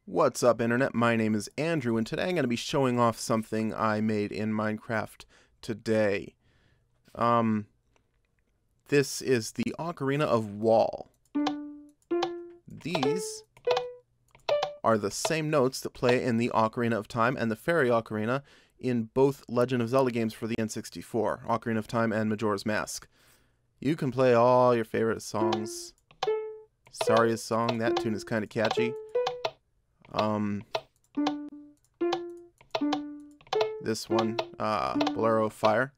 What's up, Internet? My name is Andrew, and today I'm going to be showing off something I made in Minecraft today. This is the Ocarina of Wall. These are the same notes that play in the Ocarina of Time and the Fairy Ocarina in both Legend of Zelda games for the N64, Ocarina of Time and Majora's Mask. You can play all your favorite songs. Saria's song, that tune is kind of catchy. This one, Bolero of Fire.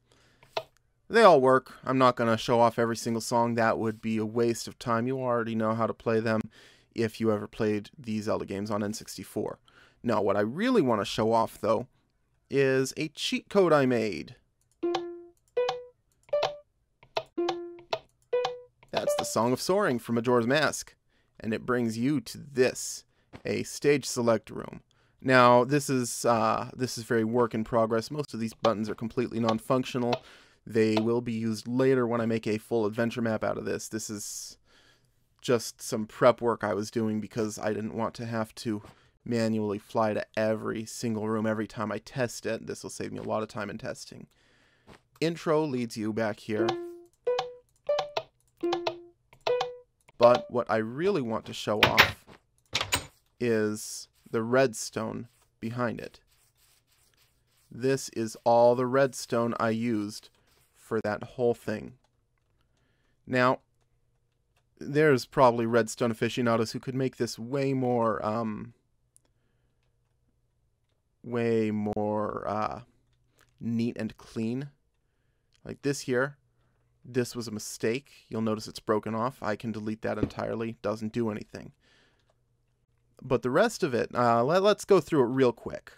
They all work. I'm not going to show off every single song. That would be a waste of time. You already know how to play them if you ever played these Zelda games on N64. Now, what I really want to show off, though, is a cheat code I made. That's the Song of Soaring from Majora's Mask. And it brings you to this, a stage select room. Now, this is very work in progress. Most of these buttons are completely non-functional. They will be used later when I make a full adventure map out of this. This is just some prep work I was doing because I didn't want to have to manually fly to every single room every time I test it. This will save me a lot of time in testing. Intro leads you back here. But what I really want to show off is the redstone behind it. This is all the redstone I used for that whole thing. Now, there's probably redstone aficionados who could make this way more neat and clean. Like this here. This was a mistake. You'll notice it's broken off. I can delete that entirely. Doesn't do anything. But the rest of it, let's go through it real quick.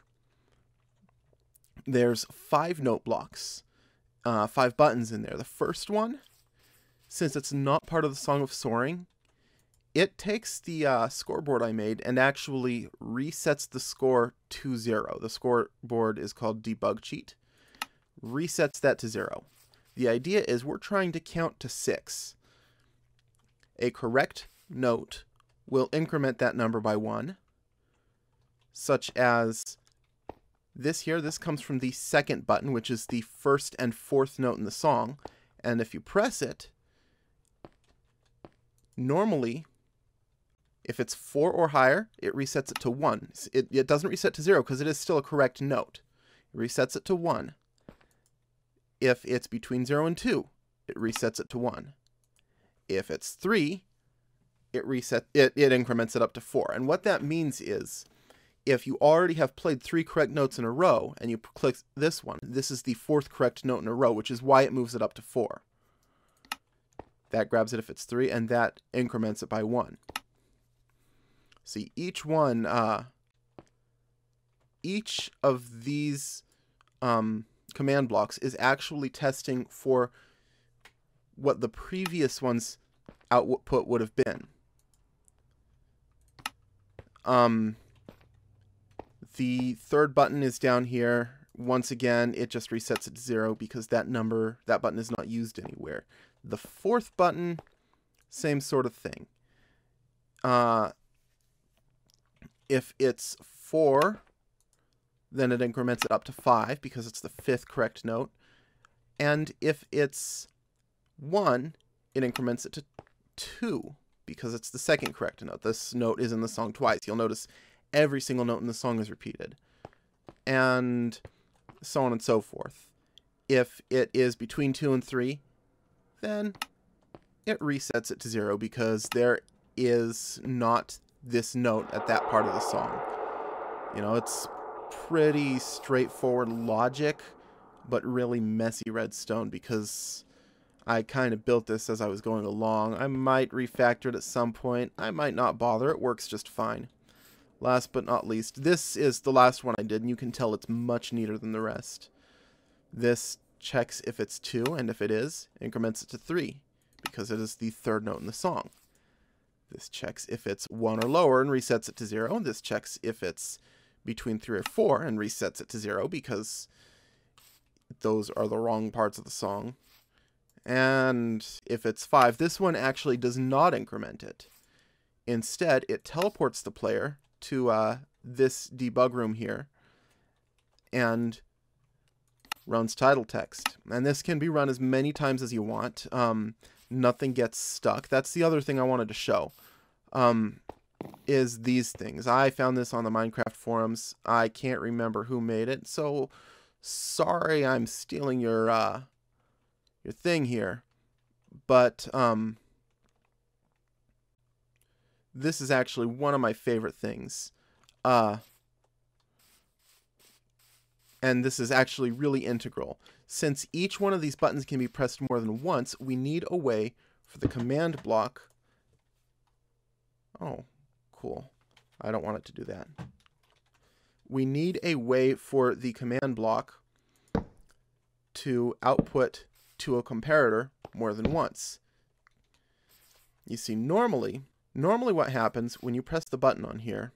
There's 5 note blocks, 5 buttons in there. The first one, since it's not part of the Song of Soaring, it takes the scoreboard I made and actually resets the score to 0. The scoreboard is called debug cheat. Resets that to 0. The idea is we're trying to count to 6. A correct note will increment that number by 1, such as this here. This comes from the second button, which is the first and fourth note in the song. And if you press it, normally, if it's 4 or higher, it resets it to 1. It doesn't reset to 0 because it is still a correct note. It resets it to 1. If it's between 0 and 2, it resets it to 1. If it's 3, it increments it up to 4. And what that means is, if you already have played 3 correct notes in a row, and you click this one, this is the 4th correct note in a row, which is why it moves it up to 4. That grabs it if it's 3, and that increments it by 1. See, each of these command blocks is actually testing for what the previous one's output would have been. The third button is down here. Once again, it just resets it to 0 because that button is not used anywhere. The fourth button, same sort of thing. If it's 4, then it increments it up to 5 because it's the 5th correct note. And if it's 1, it increments it to 2 because it's the 2nd correct note. This note is in the song twice. You'll notice every single note in the song is repeated. And so on and so forth. If it is between 2 and 3, then it resets it to 0 because there is not this note at that part of the song. You know, it's pretty straightforward logic, but really messy redstone because I kind of built this as I was going along. I might refactor it at some point. I might not bother. It works just fine. Last but not least, this is the last one I did, and you can tell it's much neater than the rest. This checks if it's 2, and if it is, increments it to 3 because it is the 3rd note in the song. This checks if it's 1 or lower and resets it to 0. This checks if it's between 3 or 4 and resets it to 0 because those are the wrong parts of the song. And if it's 5, this one actually does not increment it. Instead, it teleports the player to this debug room here and runs title text. And this can be run as many times as you want. Nothing gets stuck. That's the other thing I wanted to show, is these things. I found this on the Minecraft forums. I can't remember who made it, so sorry I'm stealing your thing here. But this is actually one of my favorite things. And this is actually really integral. Since each one of these buttons can be pressed more than once, we need a way for the command block. Oh, cool. I don't want it to do that. We need a way for the command block to output to a comparator more than once. You see, normally what happens when you press the button on here,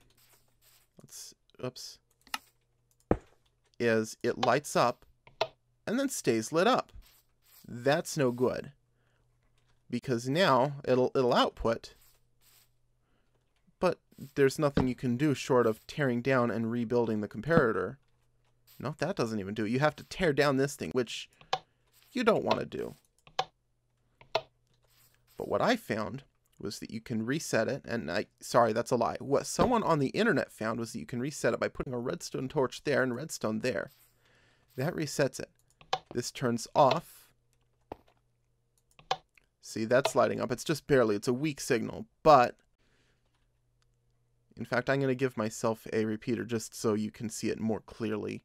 is it lights up and then stays lit up. That's no good, because now it'll output, but there's nothing you can do short of tearing down and rebuilding the comparator. No, that doesn't even do it. You have to tear down this thing, which you don't want to do. But what I found was that you can reset it, and sorry, that's a lie. What someone on the internet found was that you can reset it by putting a redstone torch there and redstone there. That resets it. This turns off. See, that's lighting up. It's just barely. It's a weak signal, but in fact, I'm going to give myself a repeater just so you can see it more clearly.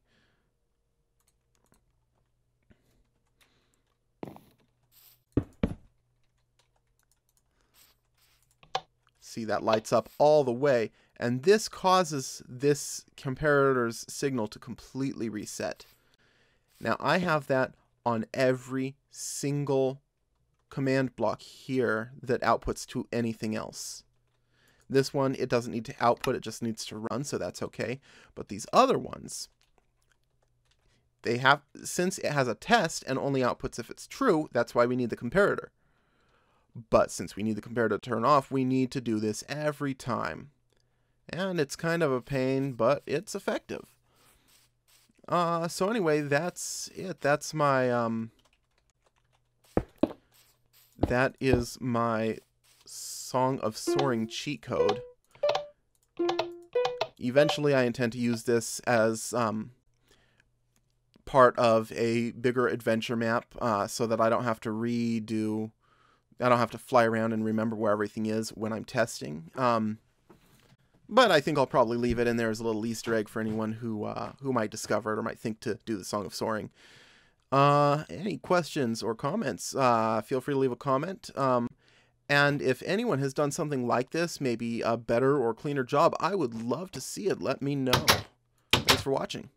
See, that lights up all the way, and this causes this comparator's signal to completely reset. Now, I have that on every single command block here that outputs to anything else. This one, it doesn't need to output, it just needs to run, so that's okay. But these other ones, they have, since it has a test and only outputs if it's true, that's why we need the comparator. But since we need the comparator to turn off, we need to do this every time. And it's kind of a pain, but it's effective. So anyway, that's it. That's my, that is my Song of Soaring cheat code. Eventually, I intend to use this as part of a bigger adventure map, so that I don't have to redo. I don't have to fly around and remember where everything is when I'm testing. But I think I'll probably leave it in there as a little Easter egg for anyone who might discover it or might think to do the Song of Soaring. Any questions or comments? Feel free to leave a comment. And if anyone has done something like this, maybe a better or cleaner job, I would love to see it. Let me know. Thanks for watching.